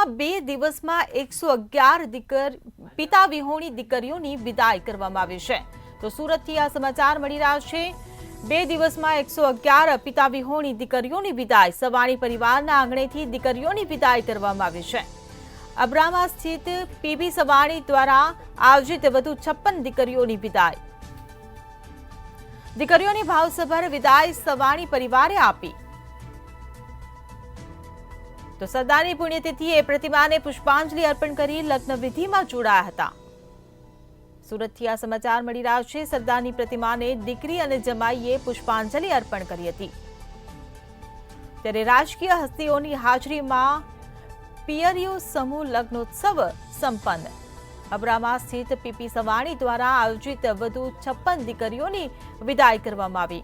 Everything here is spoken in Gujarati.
અબડાસામાં 2 દિવસમાં 111 પિતા વિહોણી દીકરીઓની વિદાય કરવામાં આવી છે। તો સુરતથી આ સમાચાર મળી રહ્યા છે। 2 દિવસમાં 111 પિતા વિહોણી દીકરીઓની વિદાય। સવાણી પરિવારના આંગણેથી દીકરીઓની વિદાય કરવામાં આવી છે। અબડાસા સ્થિત પીબી સવાણી દ્વારા આયોજિત વધુ 56 દીકરીઓની વિદાય। દીકરીઓની ભાવસભર વિદાય સવાણી પરિવારે આપી। તો સરદારની પુણ્યતિથિએ પ્રતિમાને પુષ્પાંજલિ અર્પણ કરી લગ્ન વિધિમાં જોડાયા હતા। સુરતથી આ સમાચાર મળી રહ્યા છે। સરદારની પ્રતિમાને દીકરી અને જમાઈએ પુષ્પાંજલિ અર્પણ કરી હતી। ત્યારે રાજકીય હસ્તીઓની હાજરીમાં પિયરિયો સમૂહ લગ્નોત્સવ સંપન્ન। અબડાસા સ્થિત પીપી સવાણી દ્વારા આયોજિત વધુ 56 દીકરીઓની વિદાય કરવામાં આવી।